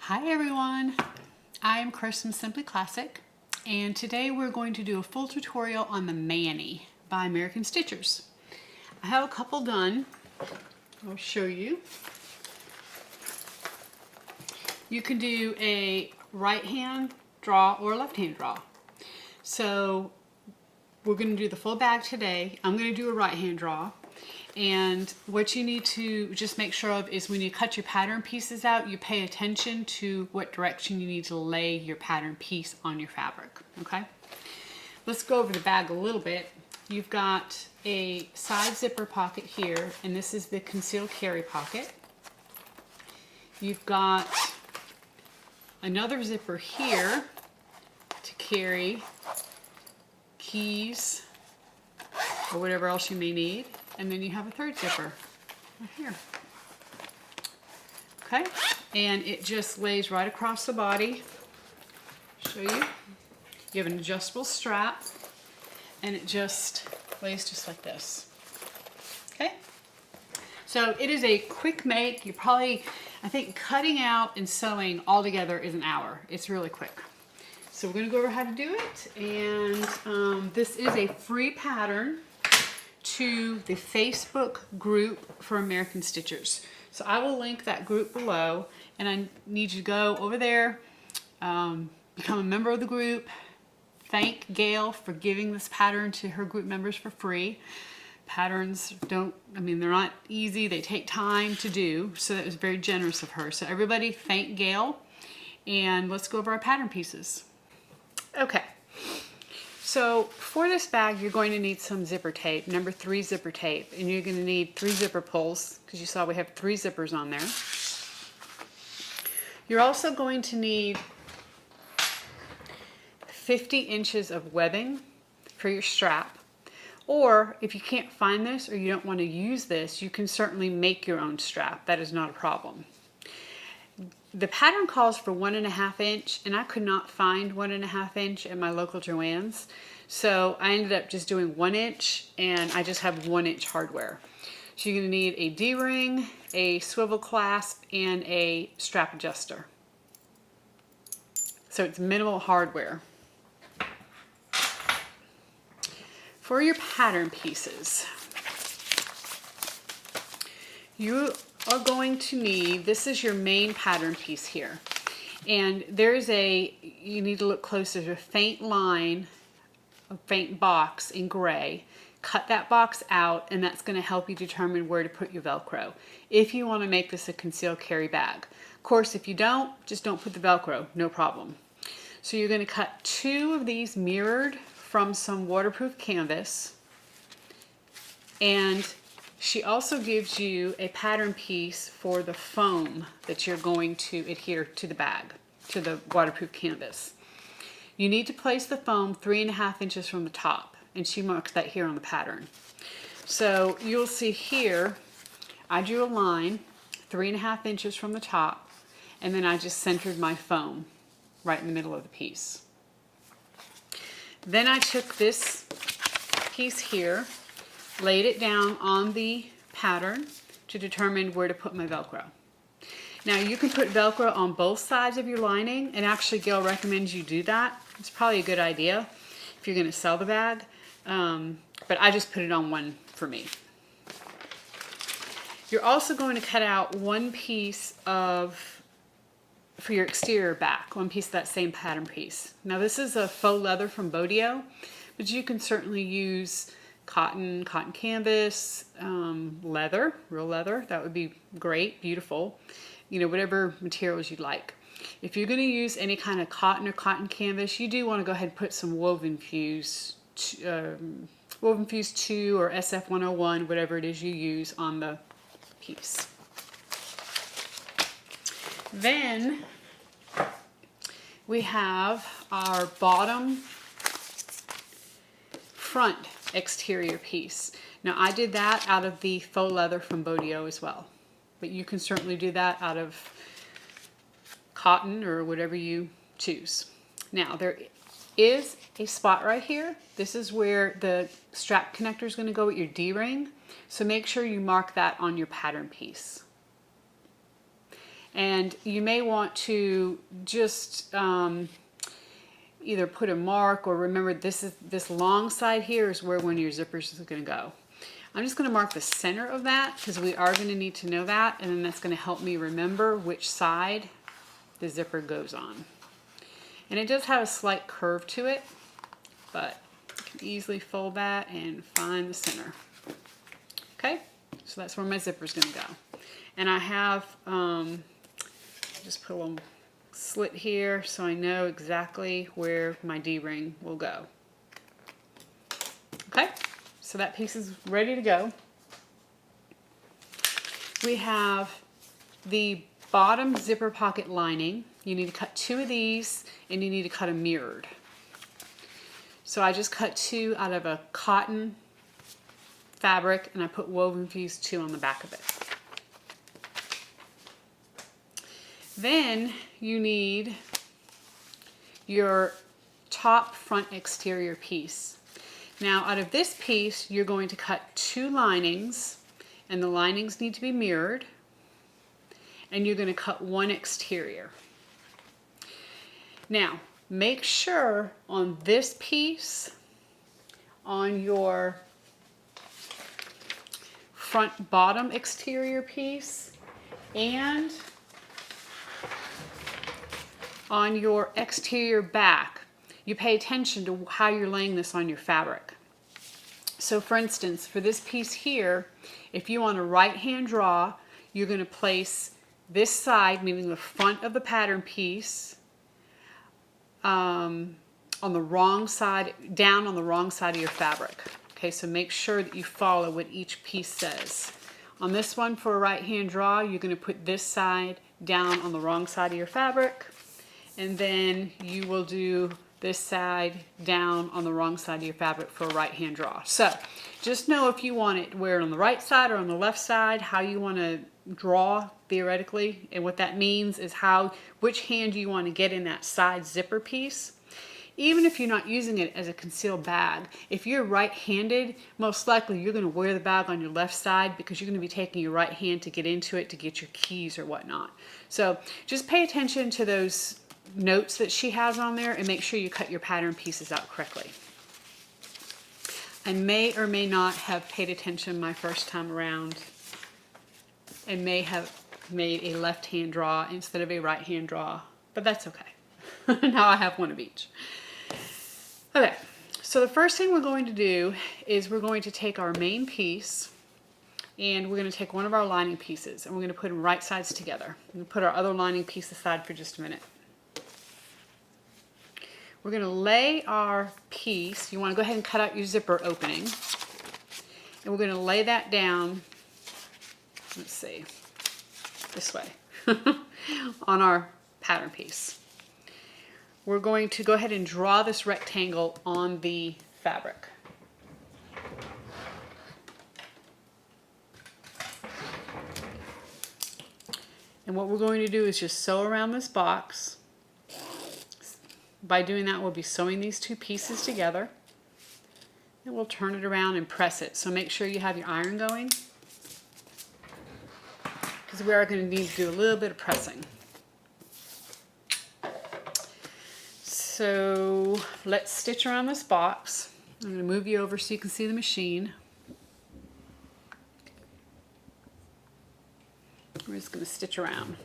Hi everyone, I am Chris from Simply Classic, and today we're going to do a full tutorial on the Maney by American Stitchers. I have a couple done. I'll show you. You can do a right hand draw or a left hand draw. So we're going to do the full bag today. I'm going to do a right hand draw. And what you need to just make sure of is when you cut your pattern pieces out, you pay attention to what direction you need to lay your pattern piece on your fabric, okay? Let's go over the bag a little bit. You've got a side zipper pocket here, and this is the concealed carry pocket. You've got another zipper here to carry keys or whatever else you may need. And then you have a third zipper right here. Okay, and it just lays right across the body. Show you. You have an adjustable strap, and it just lays just like this. Okay, so it is a quick make. You probably, I think cutting out and sewing all together is an hour. It's really quick. So we're going to go over how to do it, and this is a free pattern to the Facebook group for American Stitchers. So I will link that group below, and I need you to go over there, become a member of the group, thank Gail for giving this pattern to her group members for free. Patterns they're not easy, they take time to do, so that was very generous of her. So everybody thank Gail, and let's go over our pattern pieces. Okay. So for this bag, you're going to need some zipper tape, number 3 zipper tape, and you're going to need 3 zipper pulls because you saw we have 3 zippers on there. You're also going to need 50 inches of webbing for your strap, or if you can't find this or you don't want to use this, you can certainly make your own strap. That is not a problem. The pattern calls for 1.5 inch, and I could not find 1.5 inch at my local Joann's. So I ended up just doing 1 inch, and I just have 1 inch hardware. So you're gonna need a D-ring, a swivel clasp, and a strap adjuster. So it's minimal hardware. For your pattern pieces, you are going to need, this is your main pattern piece here, and there's you need to look close, there's a faint line, a faint box in gray. Cut that box out, and that's going to help you determine where to put your Velcro if you want to make this a concealed carry bag. Of course, if you don't, just don't put the Velcro, no problem. So you're going to cut 2 of these mirrored from some waterproof canvas, and she also gives you a pattern piece for the foam that you're going to adhere to the bag, to the waterproof canvas. You need to place the foam 3.5 inches from the top, and she marks that here on the pattern. So you'll see here, I drew a line 3.5 inches from the top, and then I just centered my foam right in the middle of the piece. Then I took this piece here, laid it down on the pattern to determine where to put my Velcro. Now you can put Velcro on both sides of your lining, and actually Gail recommends you do that. It's probably a good idea if you're going to sell the bag, but I just put it on one for me. You're also going to cut out 1 piece for your exterior back, 1 piece of that same pattern piece. Now this is a faux leather from Bodio, but you can certainly use cotton canvas, leather, real leather. That would be great, beautiful. You know, whatever materials you'd like. If you're going to use any kind of cotton or cotton canvas, you do want to go ahead and put some Woven Fuse 2 or SF101, whatever it is you use on the piece. Then we have our bottom front exterior piece. Now I did that out of the faux leather from Bodio as well, but you can certainly do that out of cotton or whatever you choose. Now there is a spot right here. This is where the strap connector is going to go with your D-ring, so make sure you mark that on your pattern piece. And you may want to just either put a mark, or remember this long side here is where one of your zippers is going to go. I'm just going to mark the center of that because we are going to need to know that, and then that's going to help me remember which side the zipper goes on. And it does have a slight curve to it, but you can easily fold that and find the center. Okay, so that's where my zipper is going to go. And I have just put a little slit here so I know exactly where my D-ring will go. Okay, so that piece is ready to go. We have the bottom zipper pocket lining. You need to cut 2 of these, and you need to cut them mirrored. So I just cut 2 out of a cotton fabric, and I put woven fuse 2 on the back of it. Then you need your top front exterior piece. Now out of this piece you're going to cut 2 linings, and the linings need to be mirrored, and you're going to cut 1 exterior. Now make sure on this piece, on your front bottom exterior piece, and on your exterior back, you pay attention to how you're laying this on your fabric. So for instance, for this piece here, if you want a right hand draw, you're going to place this side, meaning the front of the pattern piece, on the wrong side, down on the wrong side of your fabric. Okay, so make sure that you follow what each piece says. On this one, for a right hand draw, you're going to put this side down on the wrong side of your fabric, and then you will do this side down on the wrong side of your fabric for a right hand draw. So just know if you want it where on the right side or on the left side, how you want to draw theoretically, and what that means is which hand you want to get in that side zipper piece. Even if you're not using it as a concealed bag, if you're right-handed, most likely you're going to wear the bag on your left side because you're going to be taking your right hand to get into it to get your keys or whatnot. So just pay attention to those notes that she has on there and make sure you cut your pattern pieces out correctly. I may or may not have paid attention my first time around and may have made a left-hand draw instead of a right-hand draw, but that's okay. Now I have one of each. Okay, so the first thing we're going to do is we're going to take our main piece, and we're going to take one of our lining pieces, and we're going to put them right sides together. We'll put our other lining piece aside for just a minute. We're going to lay our piece, you want to go ahead and cut out your zipper opening, and we're going to lay that down, let's see, this way, on our pattern piece. We're going to go ahead and draw this rectangle on the fabric. And what we're going to do is just sew around this box. By doing that, we'll be sewing these 2 pieces together. And we'll turn it around and press it. So make sure you have your iron going, because we are going to need to do a little bit of pressing. So let's stitch around this box. I'm going to move you over so you can see the machine. We're just going to stitch around.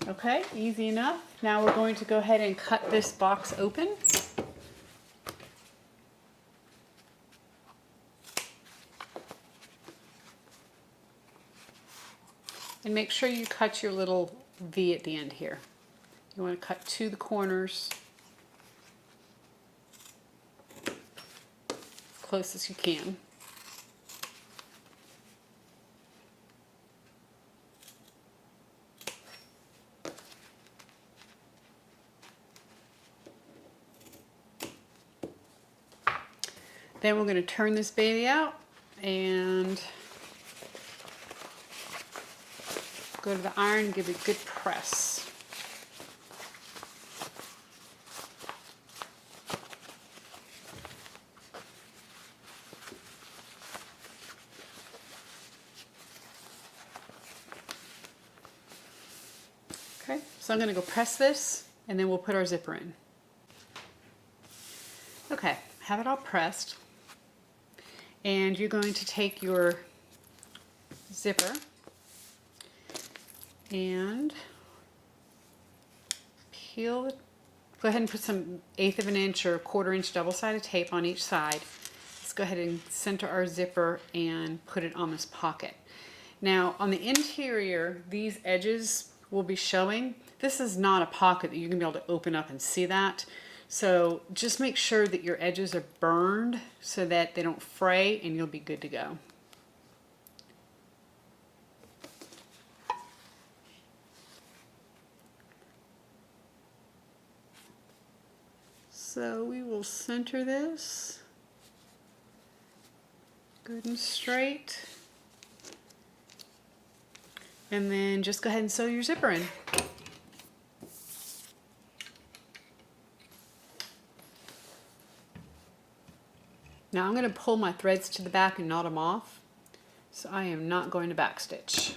Okay, easy enough. Now we're going to go ahead and cut this box open. And make sure you cut your little V at the end here. You want to cut to the corners as close as you can. Then we're going to turn this baby out and go to the iron and give it a good press. Okay, so I'm going to go press this and then we'll put our zipper in. Okay, have it all pressed. And you're going to take your zipper and peel it. Go ahead and put some 1/8 of an inch or 1/4 inch double-sided tape on each side. Let's go ahead and center our zipper and put it on this pocket. Now on the interior, these edges will be showing. This is not a pocket that you're going to be able to open up and see that. So just make sure that your edges are burned so that they don't fray and you'll be good to go. So we will center this good and straight. And then just go ahead and sew your zipper in. Now I'm going to pull my threads to the back and knot them off, so I am not going to backstitch.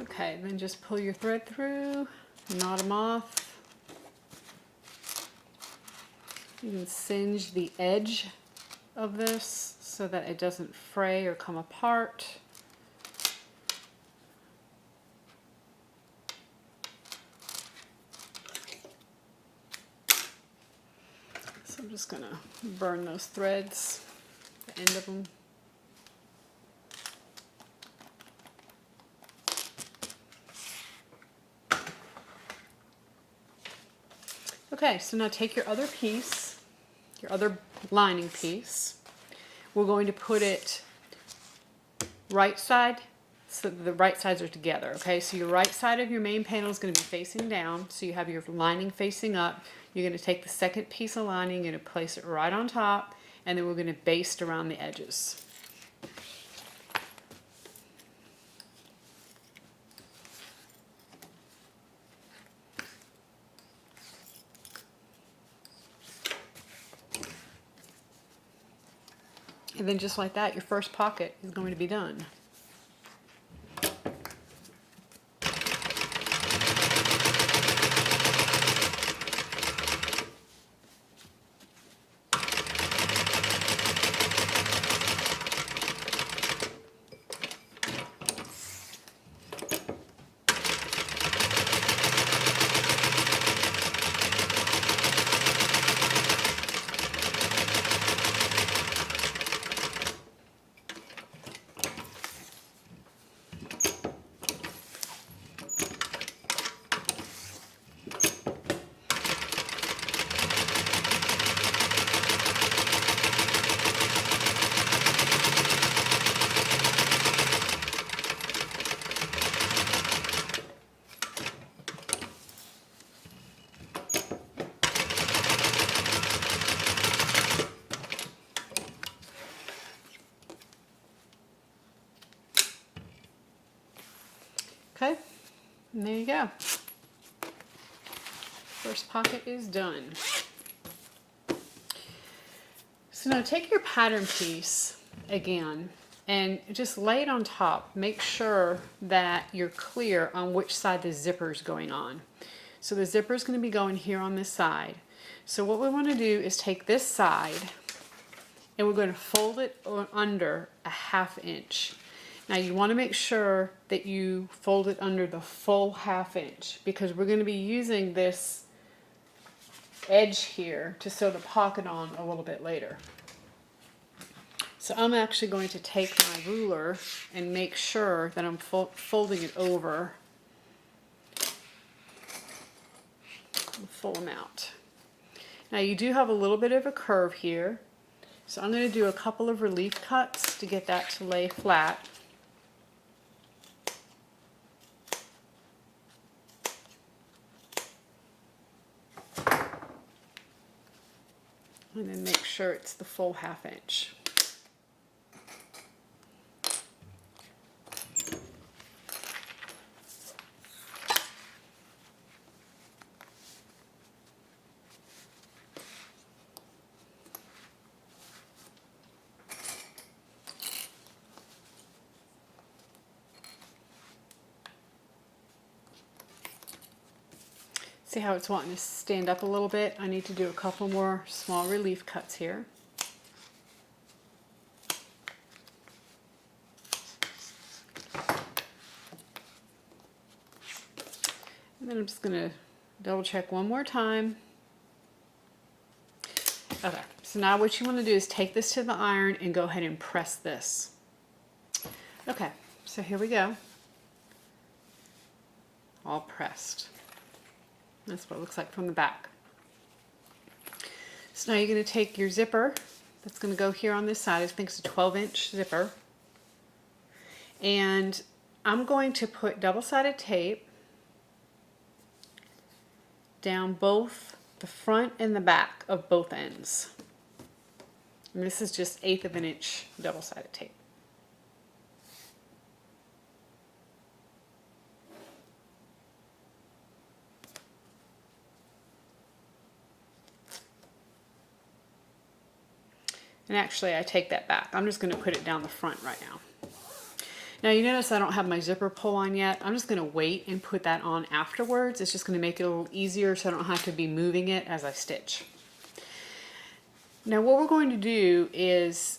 Okay, then just pull your thread through, knot them off. You can singe the edge of this so that it doesn't fray or come apart. So I'm just going to burn those threads, the end of them. Okay, so now take your other piece, your other lining piece. We're going to put it right side, so that the right sides are together, okay? So your right side of your main panel is going to be facing down, so you have your lining facing up. You're going to take the second piece of lining, you're going to place it right on top, and then we're going to baste around the edges. And then just like that, your first pocket is going to be done. Okay, and there you go. First pocket is done. So now take your pattern piece again and just lay it on top. Make sure that you're clear on which side the zipper is going on. So the zipper is going to be going here on this side. So what we want to do is take this side and we're going to fold it under a 1/2 inch. Now you want to make sure that you fold it under the full 1/2 inch because we're going to be using this edge here to sew the pocket on a little bit later. So I'm actually going to take my ruler and make sure that I'm folding it over the full amount. Now you do have a little bit of a curve here, so I'm going to do a couple of relief cuts to get that to lay flat. And then make sure it's the full 1/2 inch. See how it's wanting to stand up a little bit? I need to do a couple more small relief cuts here. And then I'm just going to double check one more time. Okay, so now what you want to do is take this to the iron and go ahead and press this. Okay, so here we go. All pressed. That's what it looks like from the back. So now you're going to take your zipper that's going to go here on this side. I think it's a 12-inch zipper. And I'm going to put double-sided tape down both the front and the back of both ends. And this is just 1/8 of an inch double-sided tape. And actually, I take that back. I'm just going to put it down the front right now. Now you notice I don't have my zipper pull on yet. I'm just going to wait and put that on afterwards. It's just going to make it a little easier so I don't have to be moving it as I stitch. Now what we're going to do is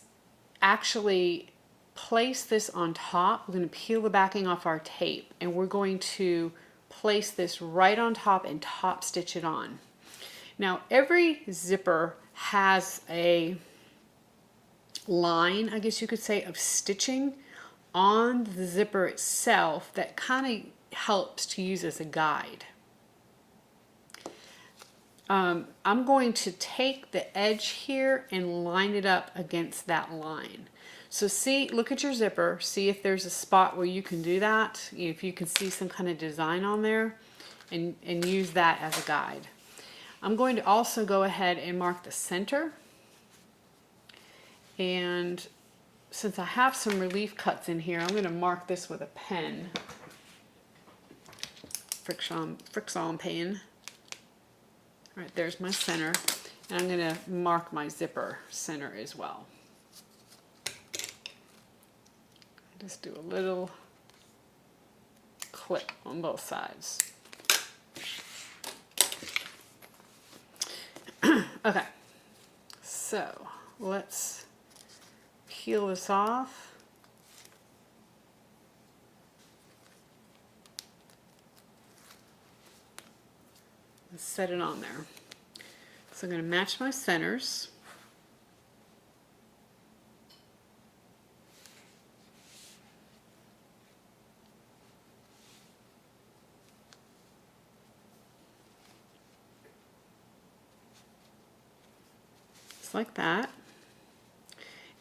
actually place this on top. We're going to peel the backing off our tape and we're going to place this right on top and top stitch it on. Now every zipper has a line, I guess you could say, of stitching on the zipper itself that kind of helps to use as a guide. I'm going to take the edge here and line it up against that line. So see, look at your zipper, see if there's a spot where you can do that, if you can see some kind of design on there, and use that as a guide. I'm going to also go ahead and mark the center. And since I have some relief cuts in here, I'm going to mark this with a pen. Friction pen. All right, there's my center. And I'm going to mark my zipper center as well. Just do a little clip on both sides. Okay, so let's peel this off. And set it on there. So I'm going to match my centers. Just like that.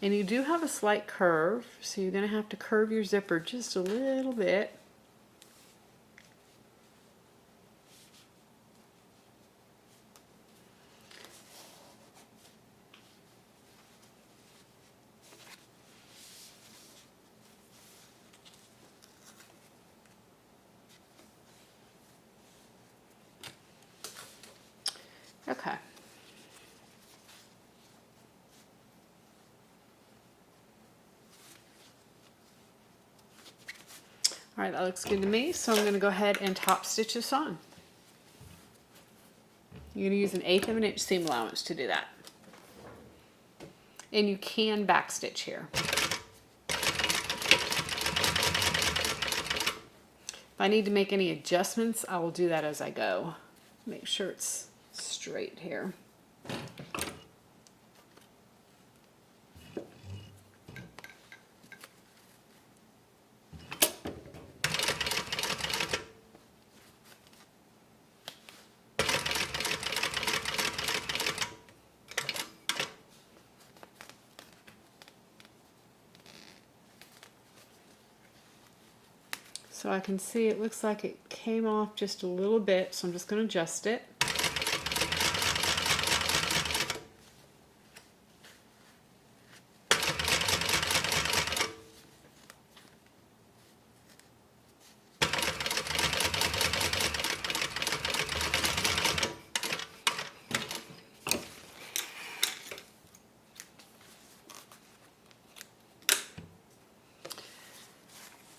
And you do have a slight curve, so you're going to have to curve your zipper just a little bit. Okay. All right, that looks good to me. So I'm going to go ahead and top stitch this on. You're going to use an 1/8 of an inch seam allowance to do that. And you can back stitch here. If I need to make any adjustments, I will do that as I go. Make sure it's straight here. So I can see it looks like it came off just a little bit, so I'm just going to adjust it.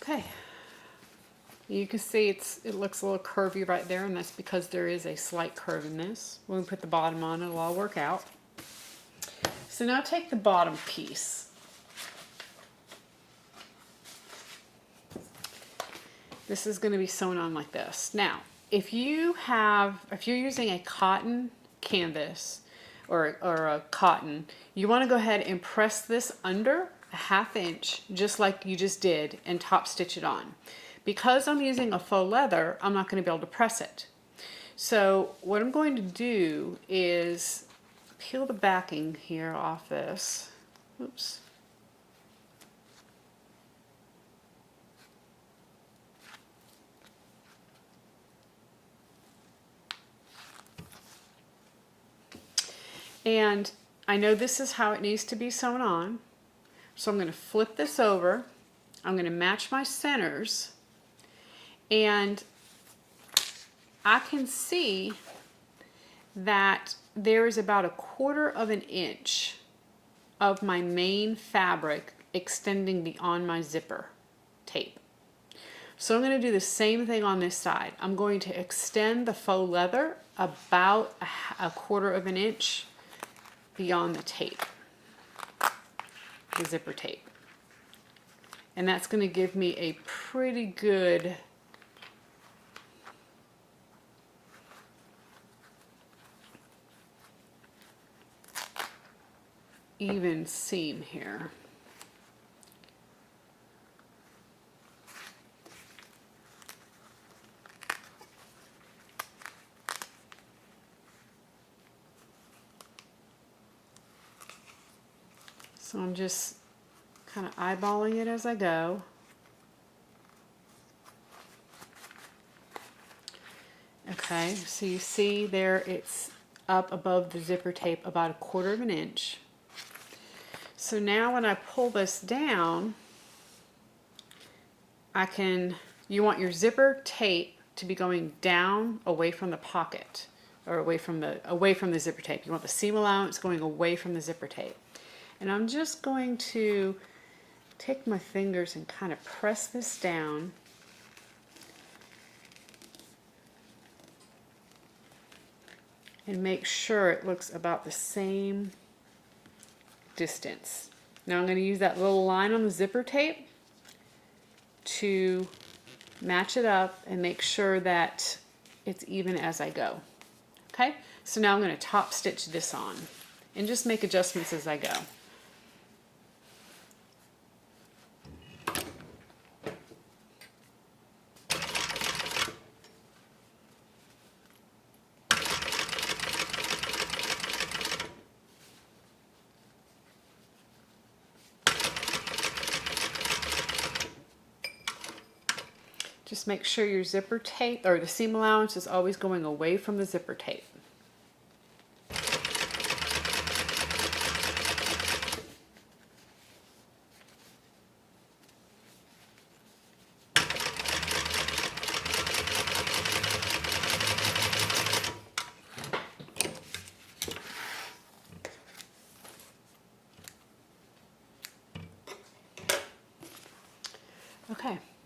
Okay. You can see it looks a little curvy right there, and that's because there is a slight curve in this. When we put the bottom on, it'll all work out. So now take the bottom piece. This is going to be sewn on like this. Now, if you're using a cotton canvas or a cotton, you want to go ahead and press this under a 1/2 inch, just like you just did, and top stitch it on. Because I'm using a faux leather, I'm not going to be able to press it. So what I'm going to do is peel the backing here off this. Oops. And I know this is how it needs to be sewn on. So I'm going to flip this over. I'm going to match my centers. And I can see that there is about 1/4 of an inch of my main fabric extending beyond my zipper tape. So I'm going to do the same thing on this side. I'm going to extend the faux leather about 1/4 of an inch beyond the tape, the zipper tape. And that's going to give me a pretty good even seam here. So I'm just kind of eyeballing it as I go. Okay, so you see there it's up above the zipper tape about 1/4 of an inch. So now when I pull this down, you want your zipper tape to be going down away from the pocket, or away from the zipper tape. You want the seam allowance going away from the zipper tape. And I'm just going to take my fingers and kind of press this down. And make sure it looks about the same distance. Now I'm going to use that little line on the zipper tape to match it up and make sure that it's even as I go. Okay, so now I'm going to top stitch this on and just make adjustments as I go. Just make sure your zipper tape or the seam allowance is always going away from the zipper tape.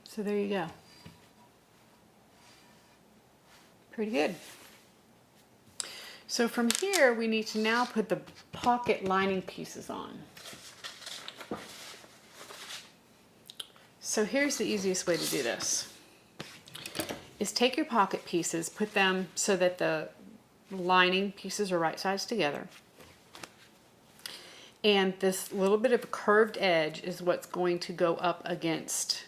So there you go. Pretty good. So from here, we need to now put the pocket lining pieces on. So here's the easiest way to do this. Is take your pocket pieces, put them so that the lining pieces are right sides together. And this little bit of a curved edge is what's going to go up against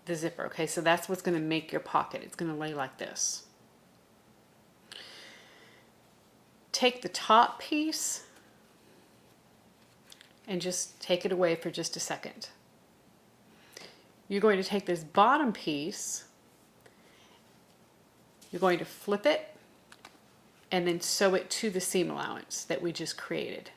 the zipper. Okay, so that's what's going to make your pocket. It's going to lay like this. Take the top piece and just take it away for just a second. You're going to take this bottom piece, you're going to flip it, and then sew it to the seam allowance that we just created.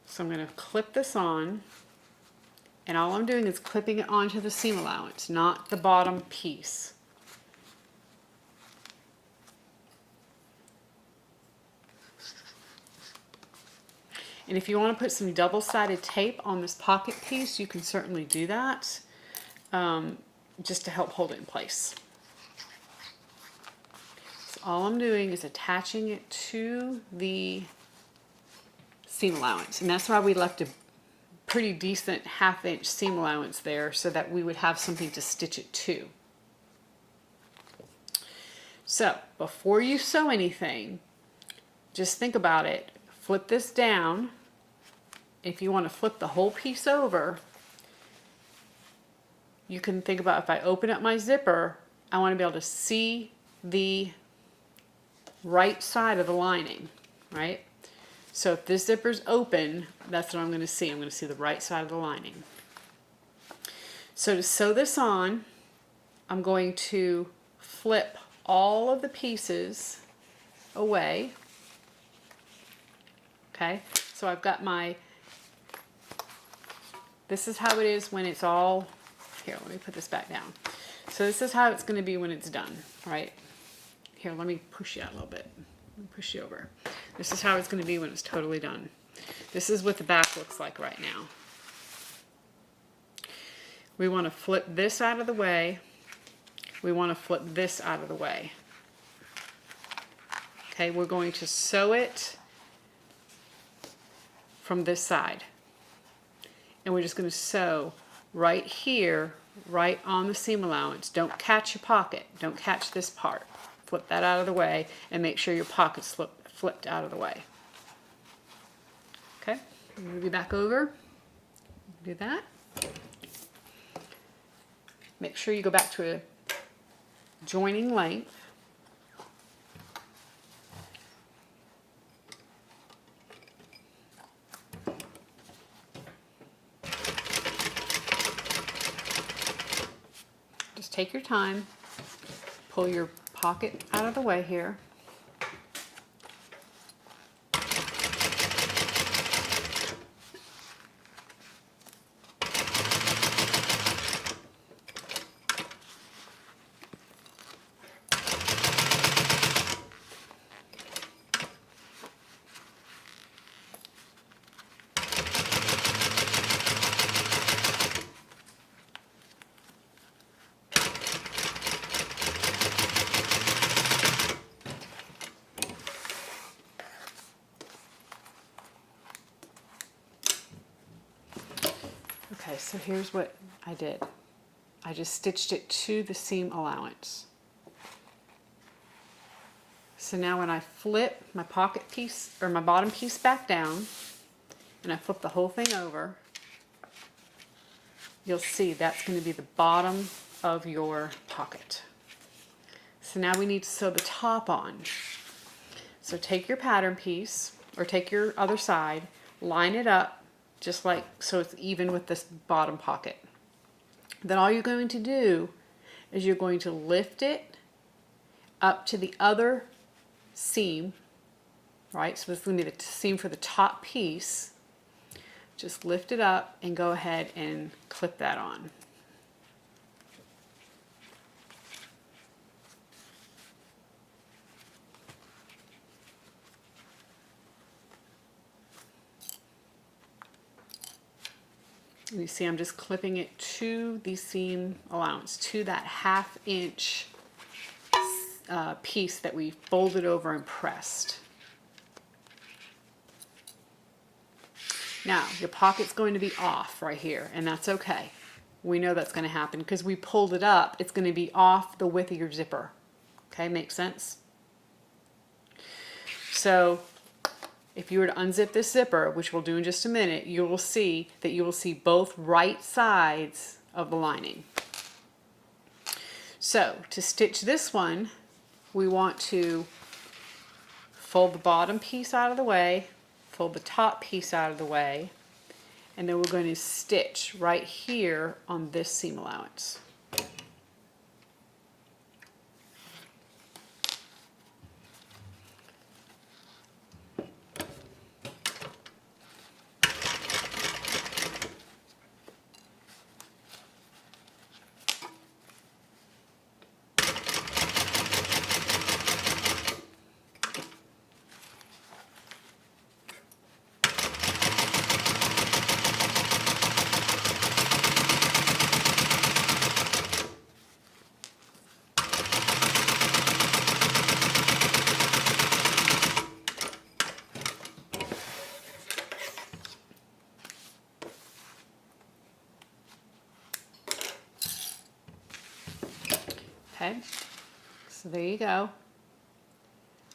So I'm going to clip this on, and all I'm doing is clipping it onto the seam allowance, not the bottom piece. And if you want to put some double-sided tape on this pocket piece, you can certainly do that, just to help hold it in place. So all I'm doing is attaching it to the seam allowance, and that's why we left a pretty decent 1/2 inch seam allowance there so that we would have something to stitch it to. So before you sew anything, just think about it. Flip this down. If you want to flip the whole piece over, you can think about, if I open up my zipper, I want to be able to see the right side of the lining, right? So if this zipper's open, that's what I'm going to see. I'm going to see the right side of the lining. So to sew this on, I'm going to flip all of the pieces away. Okay, so I've got my, this is how it is when it's all, here, let me put this back down. So this is how it's going to be when it's done, right? Here, let me push you out a little bit. Let me push you over. This is how it's going to be when it's totally done. This is what the back looks like right now. We want to flip this out of the way. We want to flip this out of the way. Okay, we're going to sew it from this side. And we're just going to sew right here, right on the seam allowance. Don't catch your pocket. Don't catch this part. Flip that out of the way and make sure your pocket's flipped out of the way. Okay, move you back over. Do that. Make sure you go back to a joining length. Just take your time, pull your pocket out of the way here. Okay, so here's what I did. I just stitched it to the seam allowance. So now when I flip my pocket piece, or my bottom piece back down, and I flip the whole thing over, you'll see that's going to be the bottom of your pocket. So now we need to sew the top on. So take your pattern piece, or take your other side, line it up, just like so it's even with this bottom pocket. Then all you're going to do is you're going to lift it up to the other seam, right? So this is going to be the seam for the top piece. Just lift it up and go ahead and clip that on. And you see I'm just clipping it to the seam allowance, to that 1/2 inch piece that we folded over and pressed. Now, your pocket's going to be off right here, and that's okay. We know that's going to happen because we pulled it up. It's going to be off the width of your zipper. Okay, makes sense? So, if you were to unzip this zipper, which we'll do in just a minute, you will see that you will see both right sides of the lining. So, to stitch this one, we want to fold the bottom piece out of the way, fold the top piece out of the way, and then we're going to stitch right here on this seam allowance. Okay, so there you go.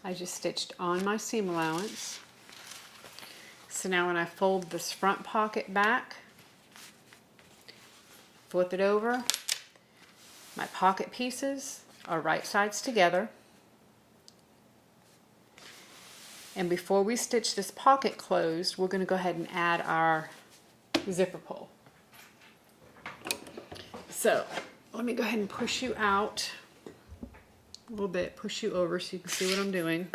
I just stitched on my seam allowance. So now when I fold this front pocket back, flip it over, my pocket pieces are right sides together. And before we stitch this pocket closed, we're going to go ahead and add our zipper pull. So let me go ahead and push you out a little bit, push you over so you can see what I'm doing.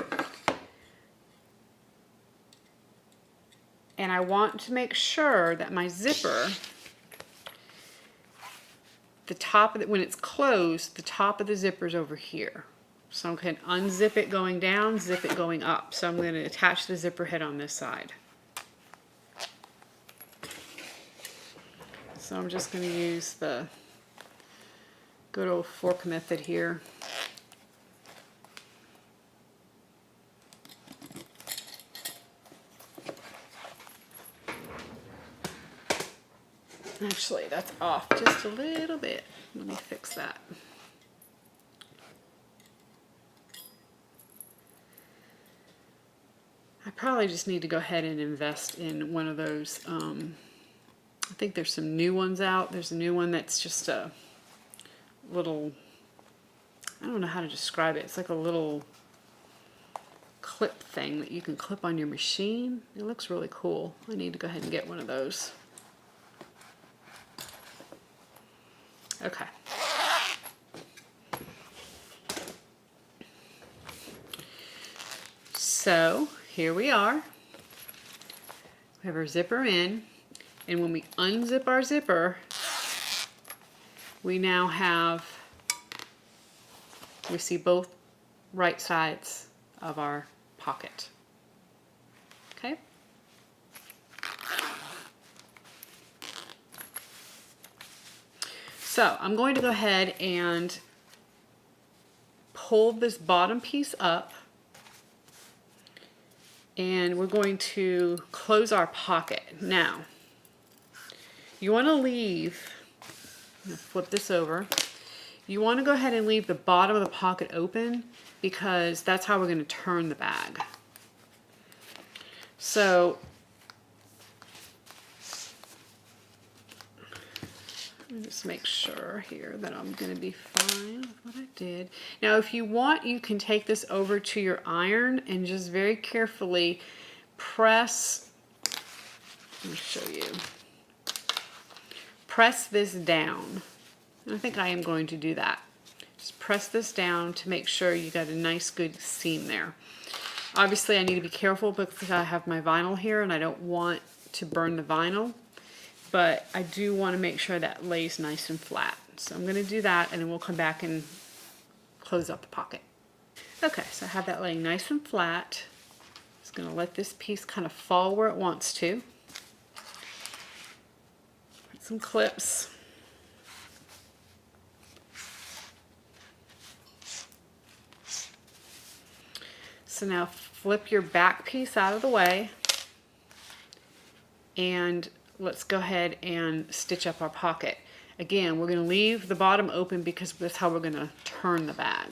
And I want to make sure that my zipper, the top of it, when it's closed, the top of the zipper is over here. So I'm going to unzip it going down, zip it going up. So I'm going to attach the zipper head on this side. So I'm just going to use the good old fork method here. Actually, that's off just a little bit. Let me fix that. I probably just need to go ahead and invest in one of those. I think there's some new ones out. There's a new one that's just a little, I don't know how to describe it. It's like a little clip thing that you can clip on your machine. It looks really cool. I need to go ahead and get one of those. Okay. So here we are. We have our zipper in, and when we unzip our zipper, we now have, we see both right sides of our pocket. Okay? So I'm going to go ahead and pull this bottom piece up, and we're going to close our pocket. Now, you want to leave, I'm going to flip this over, you want to go ahead and leave the bottom of the pocket open because that's how we're going to turn the bag. So let me just make sure here that I'm going to be fine with what I did. Now, if you want, you can take this over to your iron and just very carefully press, let me show you, press this down. And I think I am going to do that. Just press this down to make sure you got a nice good seam there. Obviously, I need to be careful because I have my vinyl here and I don't want to burn the vinyl. But I do want to make sure that lays nice and flat. So I'm going to do that, and then we'll come back and close up the pocket. Okay, so I have that laying nice and flat. Just going to let this piece kind of fall where it wants to. some clips. So now flip your back piece out of the way, and let's go ahead and stitch up our pocket. Again, we're going to leave the bottom open because that's how we're going to turn the bag.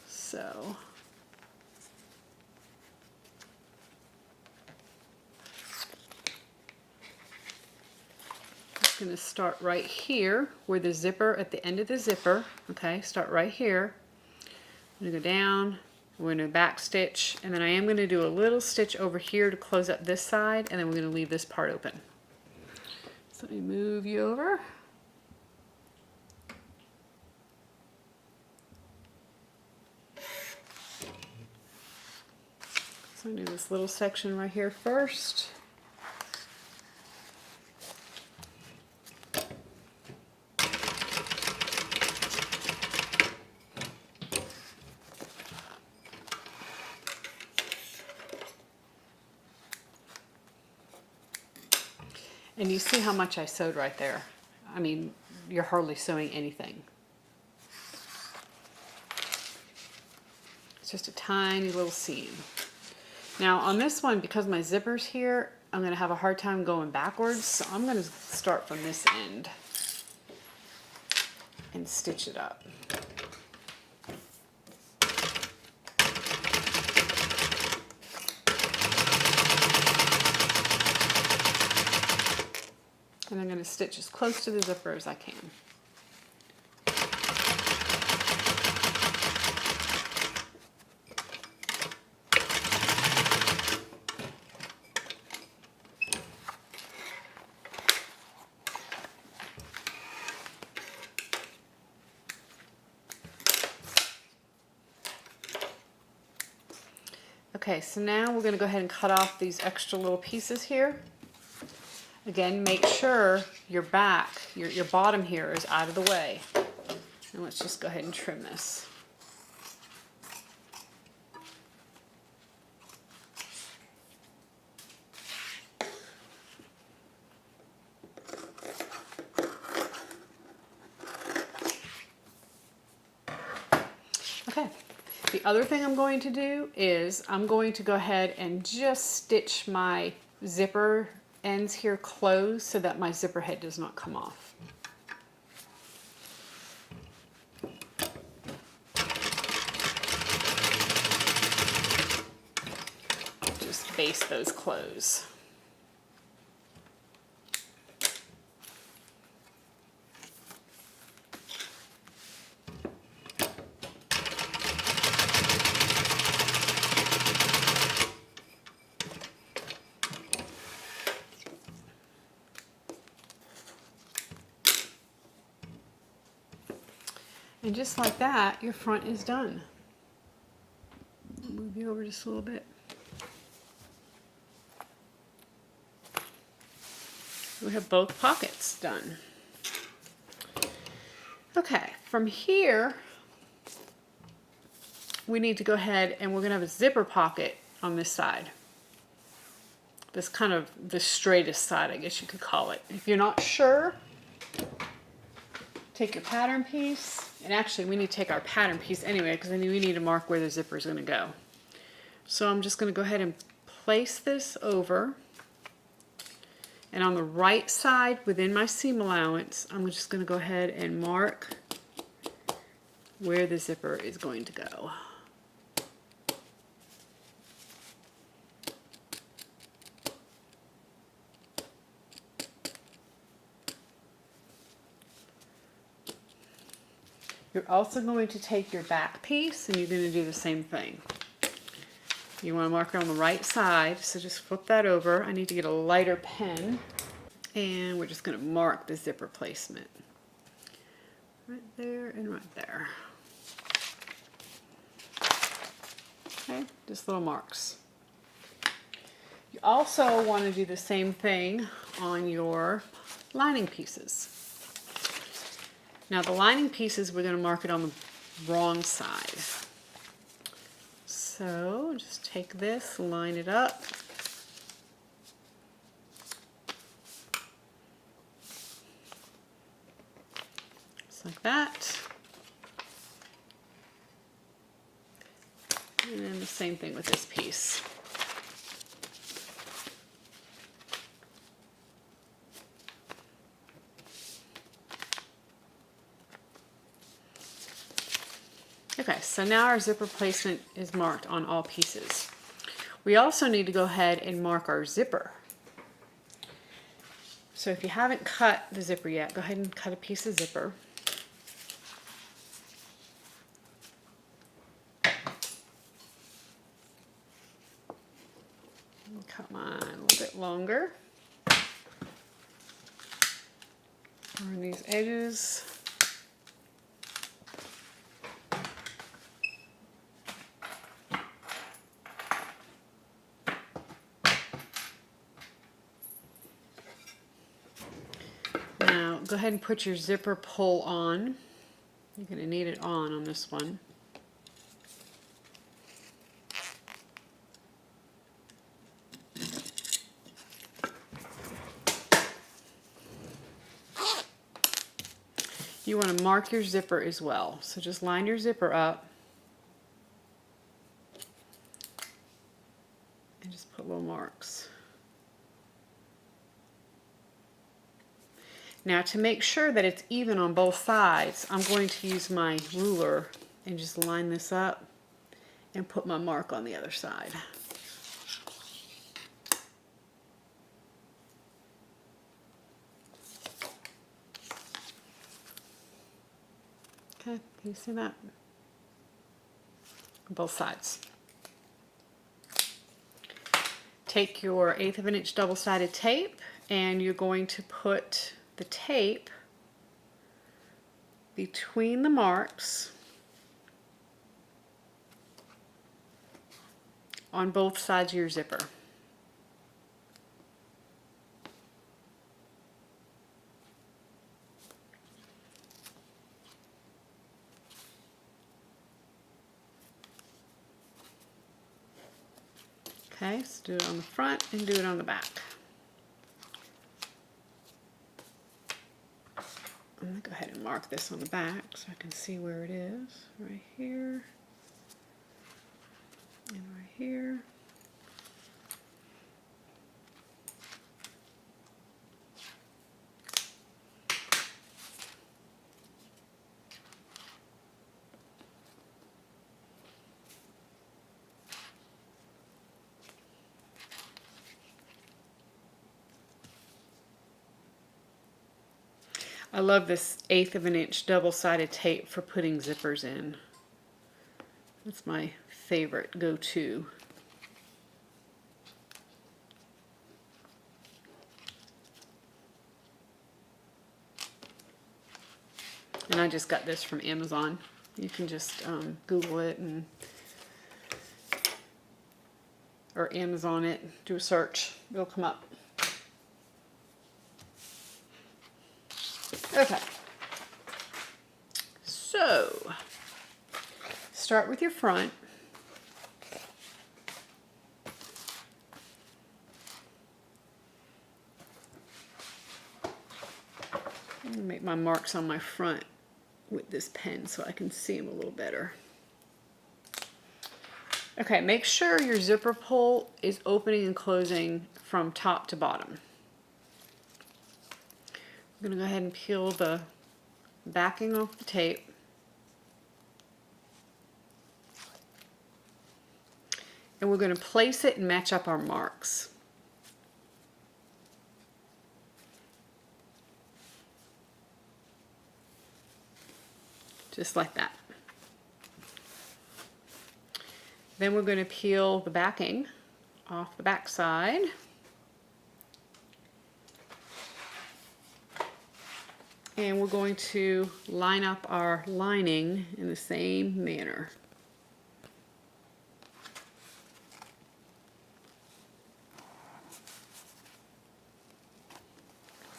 So I'm going to start right here where the zipper, at the end of the zipper, okay, start right here. I'm going to go down. We're going to back stitch, and then I am going to do a little stitch over here to close up this side, and then we're going to leave this part open. So let me move you over. So I'm going to do this little section right here first. And you see how much I sewed right there. I mean, you're hardly sewing anything. It's just a tiny little seam. Now on this one, because my zipper's here, I'm going to have a hard time going backwards. So I'm going to start from this end and stitch it up. And I'm going to stitch as close to the zipper as I can. Okay, so now we're going to go ahead and cut off these extra little pieces here. Again, make sure your back, your bottom here is out of the way. And let's just go ahead and trim this. Okay, the other thing I'm going to do is I'm going to go ahead and just stitch my zipper ends here closed so that my zipper head does not come off. Just baste those closed. And just like that, your front is done. I'll move you over just a little bit. We have both pockets done. Okay, from here, we need to go ahead and we're going to have a zipper pocket on this side. This kind of the straightest side, I guess you could call it. If you're not sure, take your pattern piece, and actually we need to take our pattern piece anyway because then we need to mark where the zipper is going to go. So I'm just going to go ahead and place this over, and on the right side within my seam allowance, I'm just going to go ahead and mark where the zipper is going to go. You're also going to take your back piece and you're going to do the same thing. You want to mark it on the right side, so just flip that over. I need to get a lighter pen, and we're just going to mark the zipper placement. Right there and right there. Okay, just little marks. You also want to do the same thing on your lining pieces. Now the lining pieces, we're going to mark it on the wrong side. So just take this, line it up. like that. And then the same thing with this piece. Okay, so now our zipper placement is marked on all pieces. We also need to go ahead and mark our zipper. So if you haven't cut the zipper yet, go ahead and cut a piece of zipper. Cut mine a little bit longer. On these edges. Now go ahead and put your zipper pull on. You're going to need it on this one. You want to mark your zipper as well. So just line your zipper up and just put little marks. Now to make sure that it's even on both sides, I'm going to use my ruler and just line this up and put my mark on the other side. Okay, can you see that? Both sides. Take your 1/8 of an inch double-sided tape and you're going to put the tape between the marks on both sides of your zipper. Okay, so do it on the front and do it on the back. I'm going to go ahead and mark this on the back so I can see where it is. Right here. And right here. I love this 1/8 of an inch double-sided tape for putting zippers in. That's my favorite go-to. And I just got this from Amazon. You can just Google it or Amazon it, do a search, it'll come up. Okay, so start with your front. I'm going to make my marks on my front with this pen so I can see them a little better. Okay, make sure your zipper pull is opening and closing from top to bottom. I'm going to go ahead and peel the backing off the tape. And we're going to place it and match up our marks. Just like that. Then we're going to peel the backing off the back side. And we're going to line up our lining in the same manner.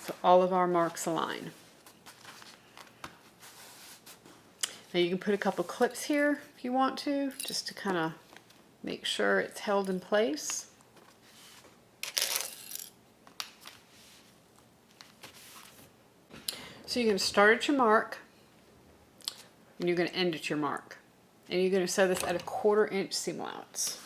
So all of our marks align. Now you can put a couple clips here if you want to, just to kind of make sure it's held in place. So you're going to start at your mark and you're going to end at your mark. And you're going to sew this at a 1/4 inch seam allowance.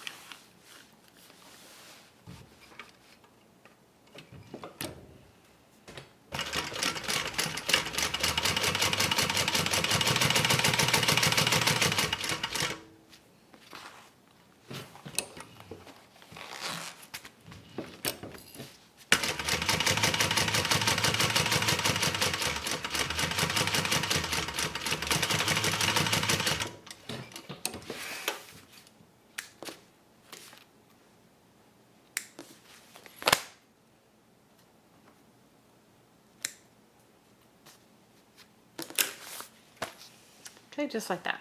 Okay, just like that.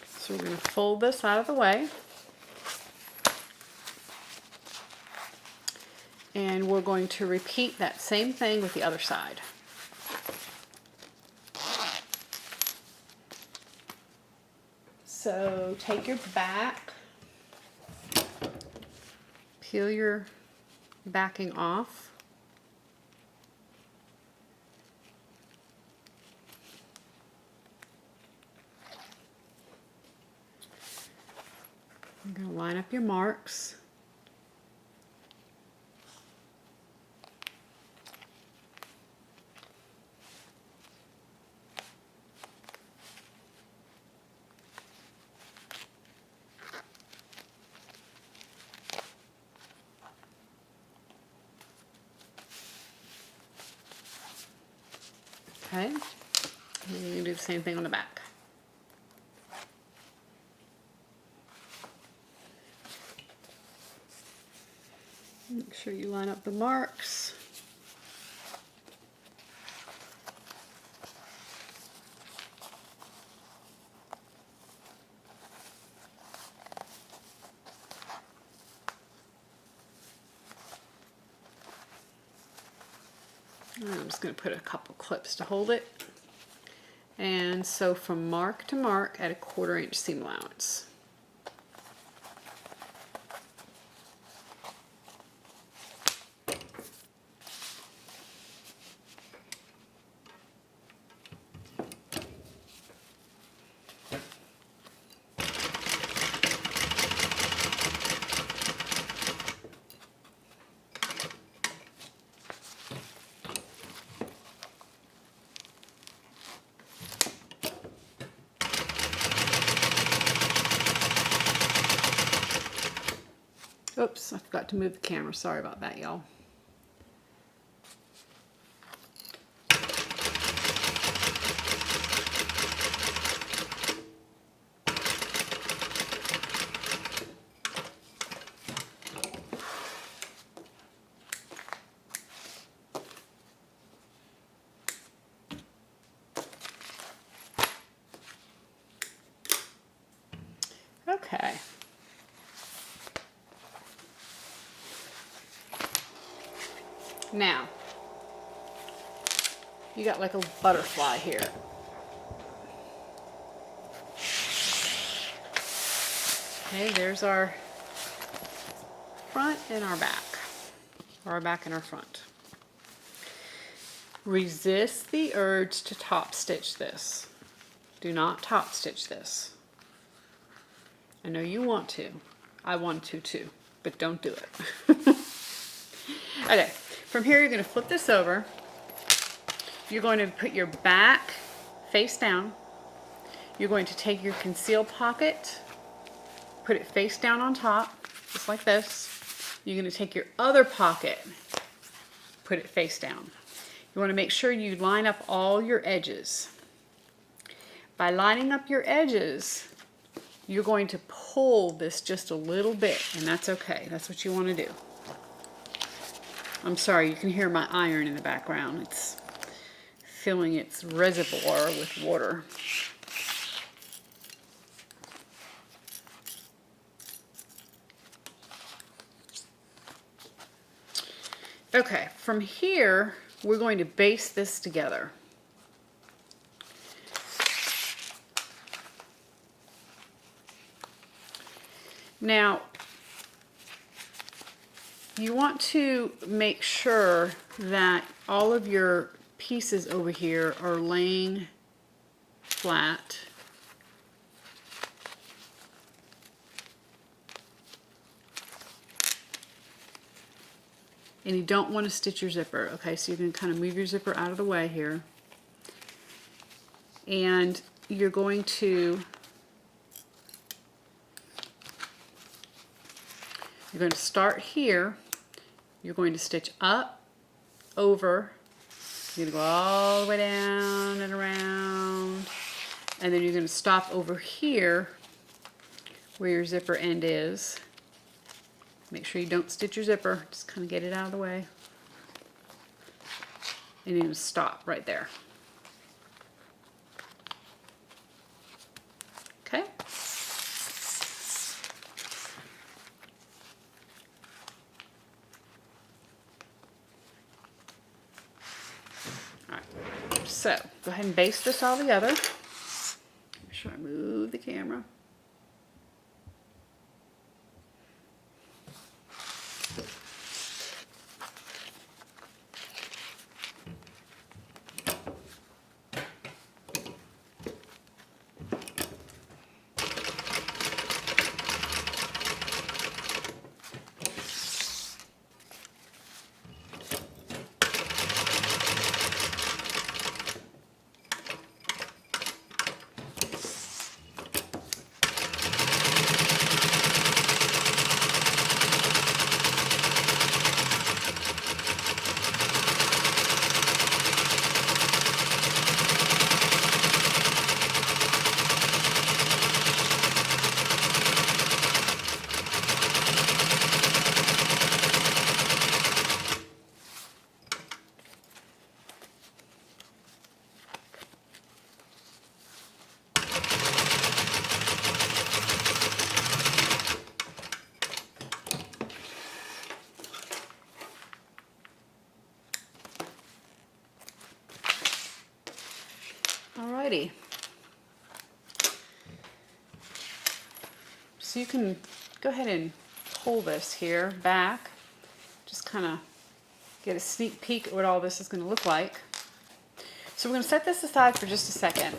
So we're going to fold this out of the way. And we're going to repeat that same thing with the other side. So take your back, peel your backing off. You're going to line up your marks. Okay, and then you can do the same thing on the back. Make sure you line up the marks. I'm just going to put a couple clips to hold it. And sew from mark to mark at a 1/4 inch seam allowance. Oops, I forgot to move the camera. Sorry about that, y'all. Okay. Now, you got like a butterfly here. Okay, there's our front and our back, or our back and our front. Resist the urge to top stitch this. Do not top stitch this. I know you want to. I want to too, but don't do it. Okay, from here you're going to flip this over. You're going to put your back face down. You're going to take your conceal pocket, put it face down on top, just like this. You're going to take your other pocket, put it face down. You want to make sure you line up all your edges. By lining up your edges, you're going to pull this just a little bit, and that's okay. That's what you want to do. I'm sorry, you can hear my iron in the background. It's filling its reservoir with water. Okay, from here, we're going to baste this together. Now, you want to make sure that all of your pieces over here are laying flat. And you don't want to stitch your zipper. Okay, so you're going to kind of move your zipper out of the way here. And you're going to start here. You're going to stitch up, over. You're going to go all the way down and around. And then you're going to stop over here where your zipper end is. Make sure you don't stitch your zipper, just kind of get it out of the way. And you're going to stop right there. Okay? All right, so go ahead and baste this all together. Make sure I move the camera. Alrighty. So you can go ahead and pull this here back. Just kind of get a sneak peek at what all this is going to look like. So we're going to set this aside for just a second.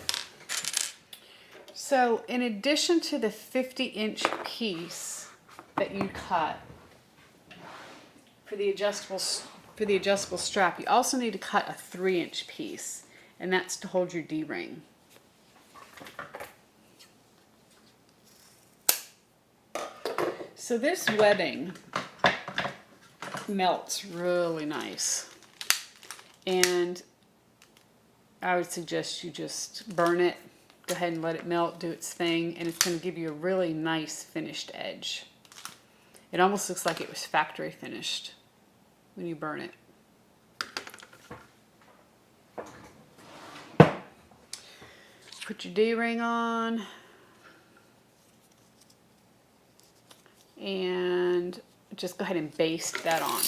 So in addition to the 50-inch piece that you cut for the adjustable strap, you also need to cut a 3-inch piece, and that's to hold your D-ring. So this webbing melts really nice, and I would suggest you just burn it, go ahead and let it melt, do its thing, and it's going to give you a really nice finished edge. It almost looks like it was factory finished when you burn it. Put your D-ring on, and just go ahead and baste that on,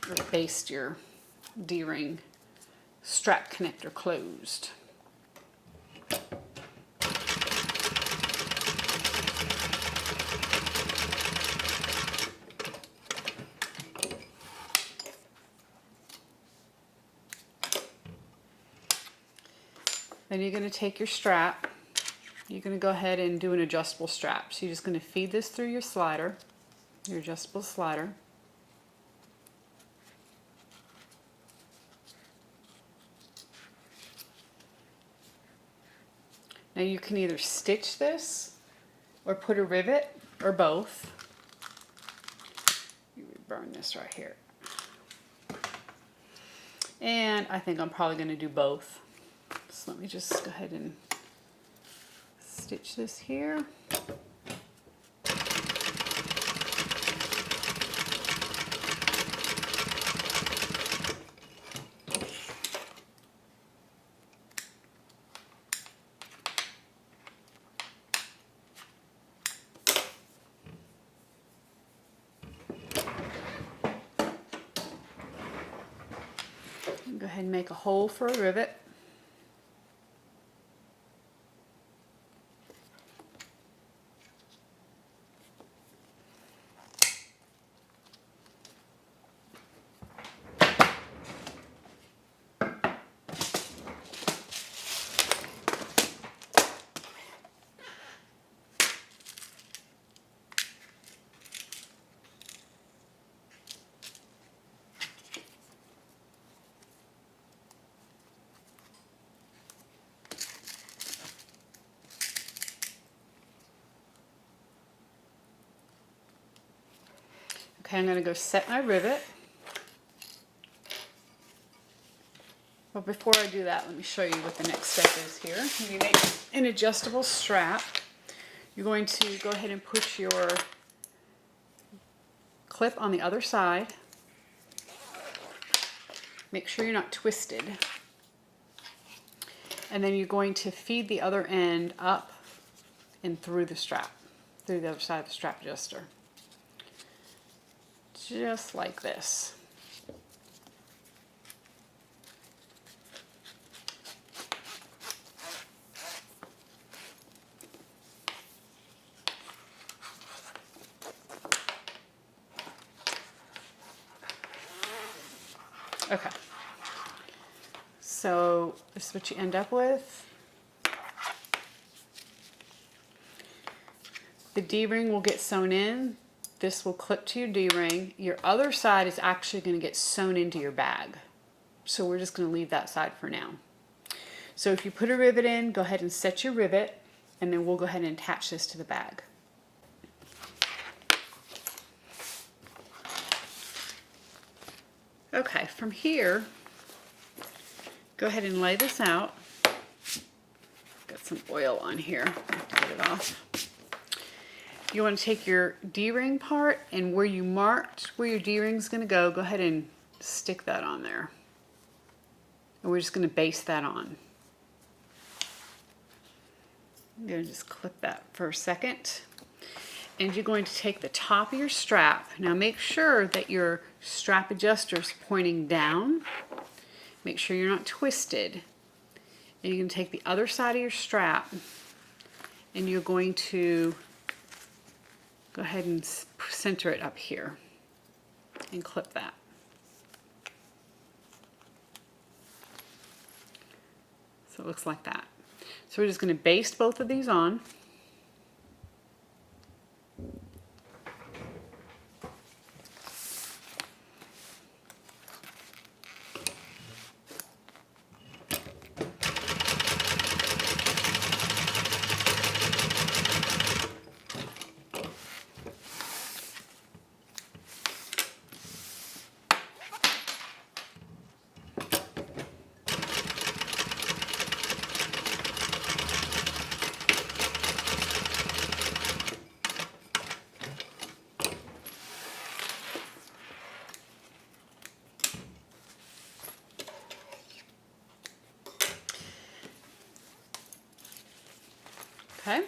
or baste your D-ring strap connector closed. Then you're going to take your strap. You're going to go ahead and do an adjustable strap. So you're just going to feed this through your slider, your adjustable slider. Now you can either stitch this or put a rivet or both. You would burn this right here. And I think I'm probably going to do both. So let me just go ahead and stitch this here. And go ahead and make a hole for a rivet. Okay, I'm going to go set my rivet. But before I do that, let me show you what the next step is here. You make an adjustable strap. You're going to go ahead and put your clip on the other side. Make sure you're not twisted. And then you're going to feed the other end up and through the strap, through the other side of the strap adjuster. Just like this. Okay. So this is what you end up with. The D-ring will get sewn in. This will clip to your D-ring. Your other side is actually going to get sewn into your bag. So we're just going to leave that side for now. So if you put a rivet in, go ahead and set your rivet, and then we'll go ahead and attach this to the bag. Okay, from here, go ahead and lay this out. Got some oil on here. I have to get it off. You want to take your D-ring part, and where you marked where your D-ring's going to go ahead and stick that on there. And we're just going to base that on. I'm going to just clip that for a second. And you're going to take the top of your strap. Now make sure that your strap adjuster is pointing down. Make sure you're not twisted. And you're going to take the other side of your strap, and you're going to go ahead and center it up here and clip that. So it looks like that. So we're just going to baste both of these on. Okay,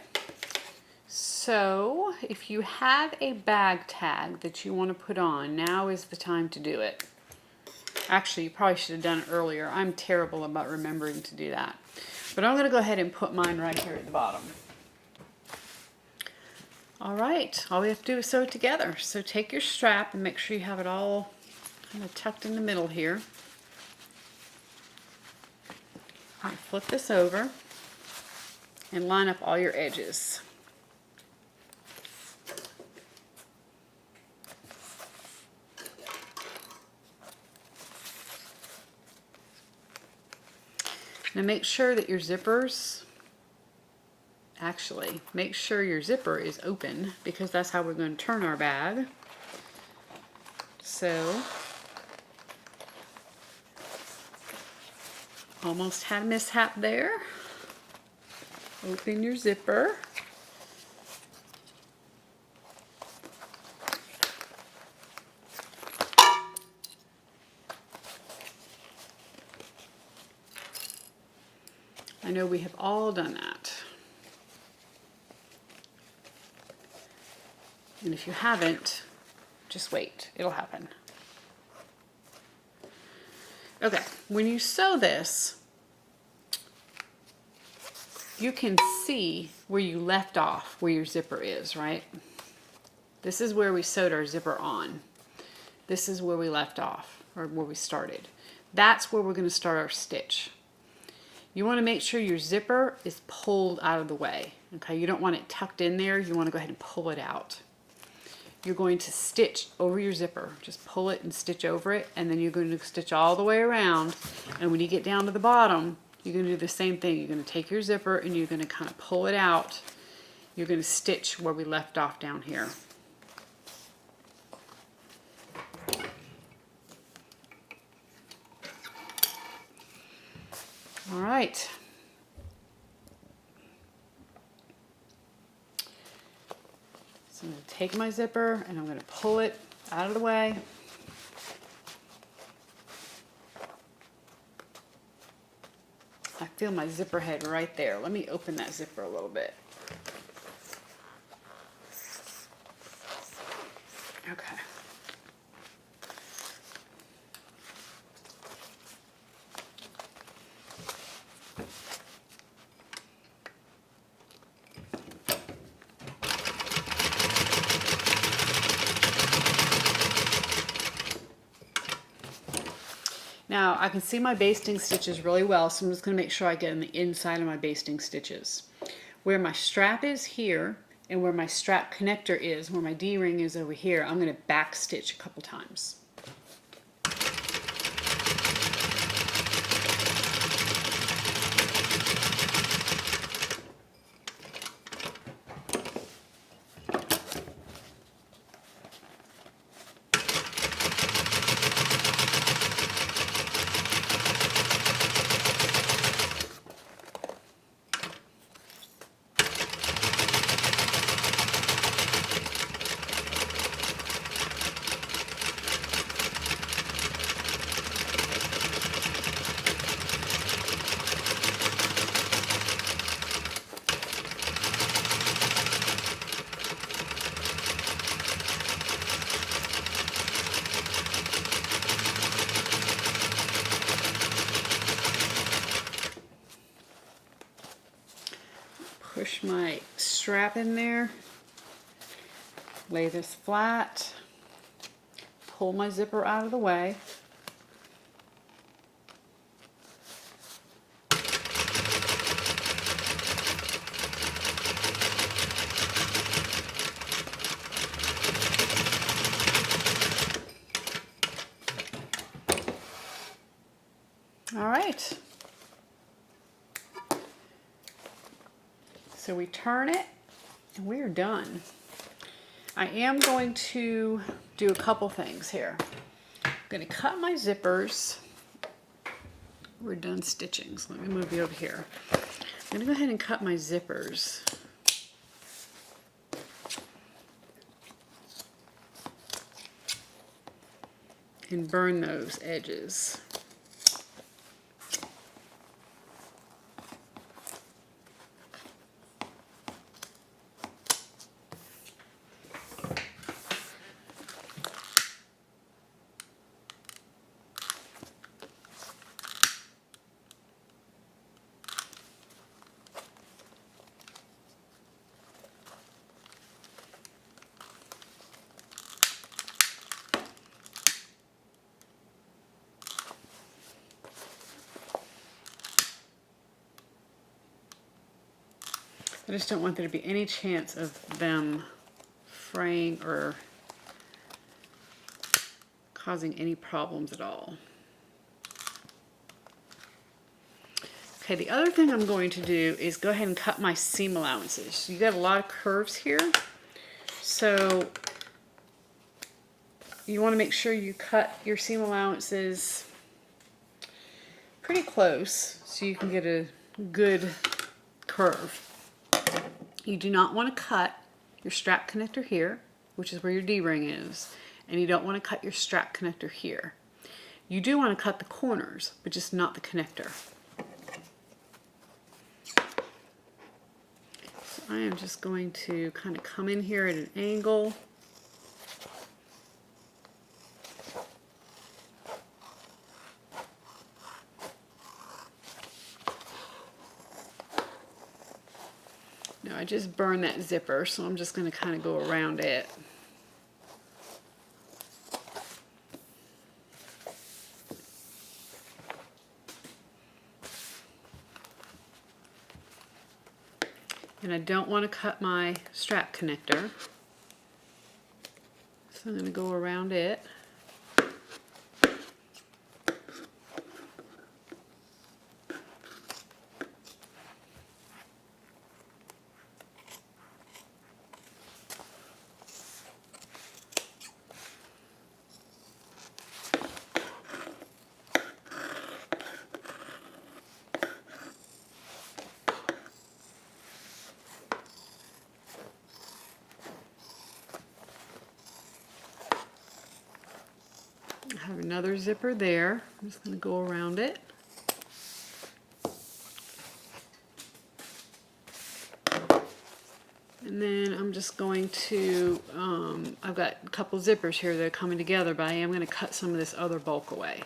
so if you have a bag tag that you want to put on, now is the time to do it. Actually, you probably should have done it earlier. I'm terrible about remembering to do that. But I'm going to go ahead and put mine right here at the bottom. All right, all we have to do is sew it together. So take your strap and make sure you have it all kind of tucked in the middle here. And flip this over and line up all your edges. Now make sure that your zippers, make sure your zipper is open, because that's how we're going to turn our bag. So, almost had a mishap there. Open your zipper. I know we have all done that. And if you haven't, just wait, it'll happen. Okay, when you sew this, you can see where you left off, where your zipper is, right? This is where we sewed our zipper on. This is where we left off, or where we started. That's where we're going to start our stitch. You want to make sure your zipper is pulled out of the way. Okay, you don't want it tucked in there. You want to go ahead and pull it out. You're going to stitch over your zipper. Just pull it and stitch over it, and then you're going to stitch all the way around. And when you get down to the bottom, you're going to do the same thing. You're going to take your zipper and you're going to kind of pull it out. You're going to stitch where we left off down here. All right. So I'm going to take my zipper and I'm going to pull it out of the way. I feel my zipper head right there. Let me open that zipper a little bit. Okay. Now I can see my basting stitches really well, so I'm just going to make sure I get in the inside of my basting stitches. Where my strap is here and where my strap connector is, where my D-ring is over here, I'm going to back stitch a couple times. Push my strap in there, lay this flat, pull my zipper out of the way. All right. So we turn it and we're done. I am going to do a couple things here. I'm going to cut my zippers. We're done stitching, so let me move you over here. I'm going to go ahead and cut my zippers. And burn those edges. I just don't want there to be any chance of them fraying or causing any problems at all. Okay, the other thing I'm going to do is go ahead and cut my seam allowances. You got a lot of curves here, so you want to make sure you cut your seam allowances pretty close so you can get a good curve. You do not want to cut your strap connector here, which is where your D-ring is, and you don't want to cut your strap connector here. You do want to cut the corners, but just not the connector. So I am just going to kind of come in here at an angle. Now I just burned that zipper, so I'm just going to kind of go around it. And I don't want to cut my strap connector, so I'm going to go around it. have another zipper there. I'm just going to go around it. And then I'm just going to, I've got a couple zippers here that are coming together, but I am going to cut some of this other bulk away.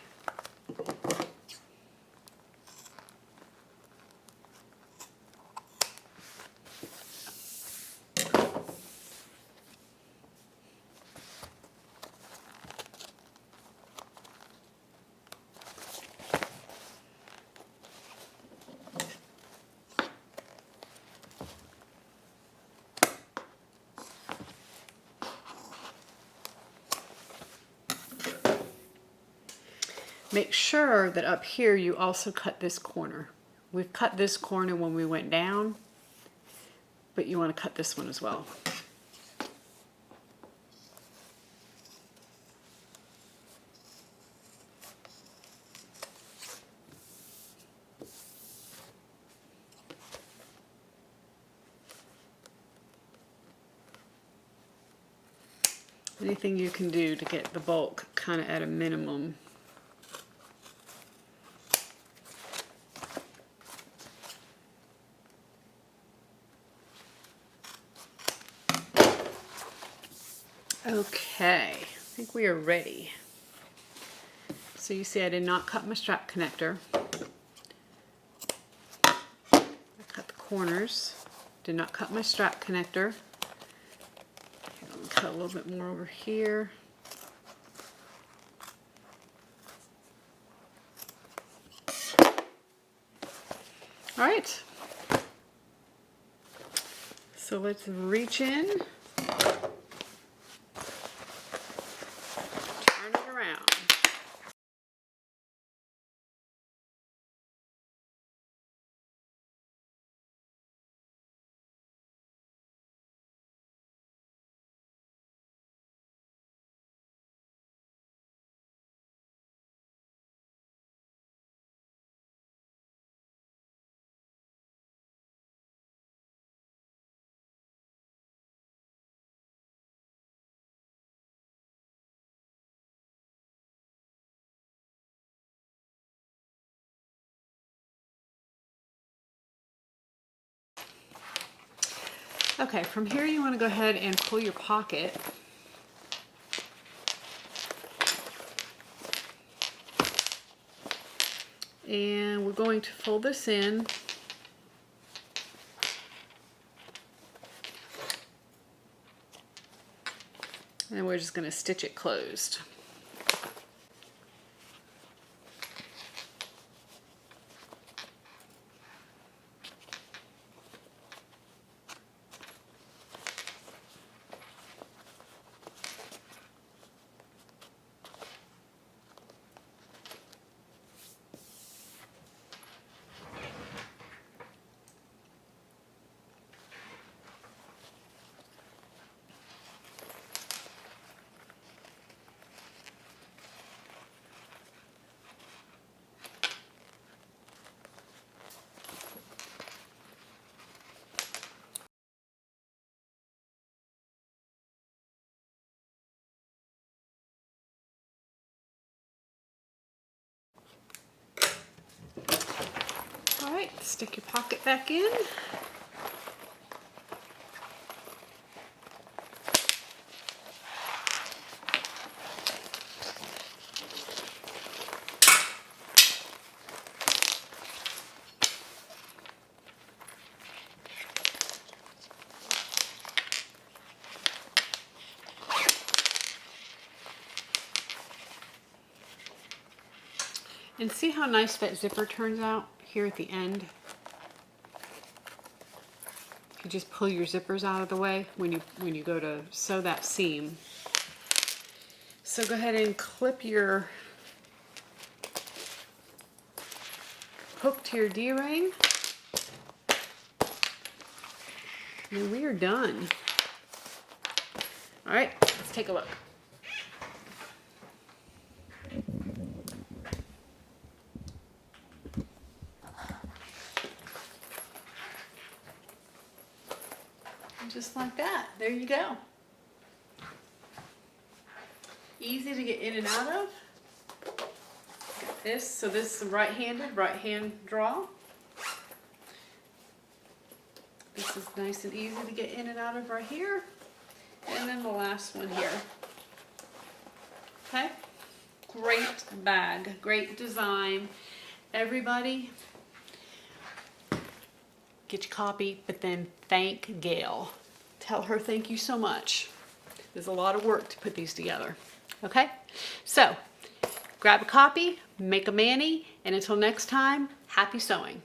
Make sure that up here you also cut this corner. We've cut this corner when we went down, but you want to cut this one as well. Anything you can do to get the bulk kind of at a minimum. Okay, I think we are ready. So you see I did not cut my strap connector. I cut the corners, did not cut my strap connector. Let me cut a little bit more over here. All right, so let's reach in. Okay, from here you want to go ahead and pull your pocket. And we're going to fold this in. And we're just going to stitch it closed. All right, stick your pocket back in. And see how nice that zipper turns out here at the end? You just pull your zippers out of the way when you go to sew that seam. So go ahead and clip your hook to your D-ring. And we are done. All right, let's take a look. Just like that. There you go. Easy to get in and out of. this is right-handed, right-hand draw. This is nice and easy to get in and out of right here. And then the last one here. Okay? Great bag, great design. Everybody, get your copy, but then thank Gail. Tell her thank you so much. There's a lot of work to put these together. Okay? So, grab a copy, make a Maney, and until next time, happy sewing.